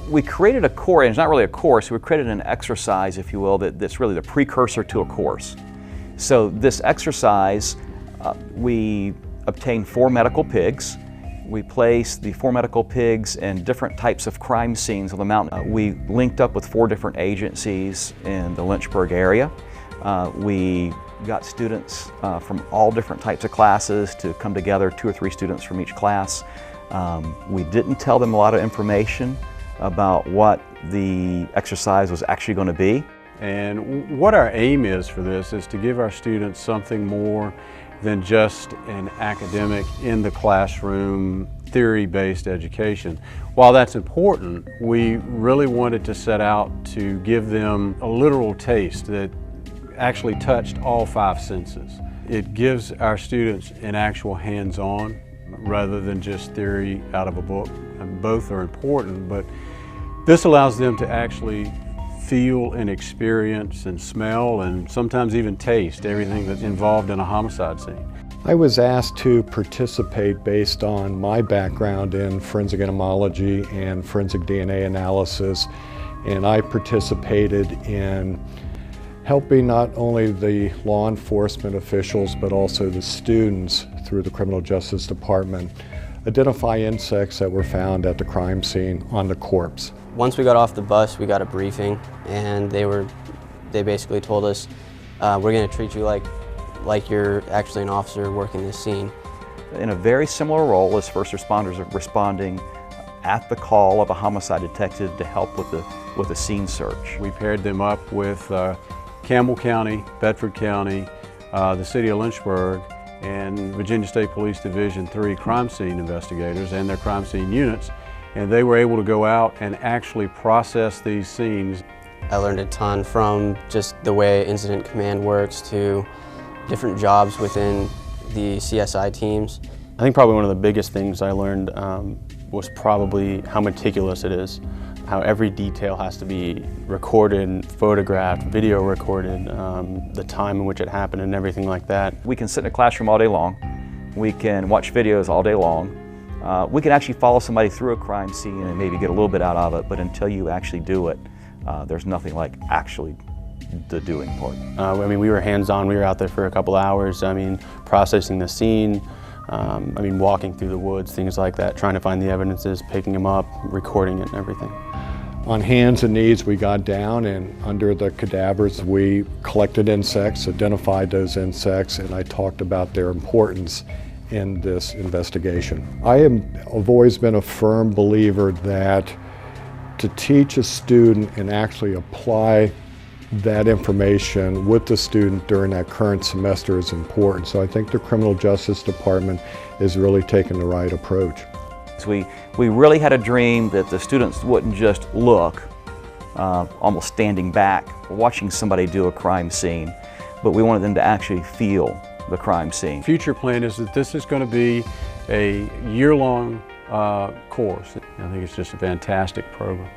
We created a course, and it's not really a course, we created an exercise, if you will, that's really the precursor to a course. So this exercise, we obtained 4 medical pigs. We placed the 4 medical pigs in different types of crime scenes on the mountain. We linked up with 4 different agencies in the Lynchburg area. We got students from all different types of classes to come together, 2 or 3 students from each class. We didn't tell them a lot of information about what the exercise was actually going to be. And what our aim is for this is to give our students something more than just an academic, in the classroom, theory-based education. While that's important, we really wanted to set out to give them a literal taste that actually touched all 5 senses. It gives our students an actual hands-on rather than just theory out of a book. And both are important, but this allows them to actually feel and experience and smell and sometimes even taste everything that's involved in a homicide scene. I was asked to participate based on my background in forensic entomology and forensic DNA analysis, and I participated in helping not only the law enforcement officials but also the students through the Criminal Justice Department identify insects that were found at the crime scene on the corpse. Once we got off the bus, we got a briefing, and they basically told us, we're going to treat you like you're actually an officer working this scene. In a very similar role as first responders are responding at the call of a homicide detective to help with the scene search. We paired them up with Campbell County, Bedford County, the City of Lynchburg, and Virginia State Police Division 3 crime scene investigators and their crime scene units, and they were able to go out and actually process these scenes. I learned a ton from just the way incident command works to different jobs within the CSI teams. I think probably one of the biggest things I learned was probably how meticulous it is, how every detail has to be recorded, photographed, video recorded, the time in which it happened and everything like that. We can sit in a classroom all day long. We can watch videos all day long. We can actually follow somebody through a crime scene and maybe get a little bit out of it, but until you actually do it, there's nothing like actually the doing part. I mean, we were hands-on. We were out there for a couple hours. I mean, processing the scene, walking through the woods, things like that, trying to find the evidences, picking them up, recording it and everything. On hands and knees, we got down, and under the cadavers, we collected insects, identified those insects, and I talked about their importance in this investigation. I've always been a firm believer that to teach a student and actually apply that information with the student during that current semester is important. So I think the Criminal Justice Department is really taking the right approach. We really had a dream that the students wouldn't just look, almost standing back, watching somebody do a crime scene, but we wanted them to actually feel the crime scene. Future plan is that this is going to be a year-long course. I think it's just a fantastic program.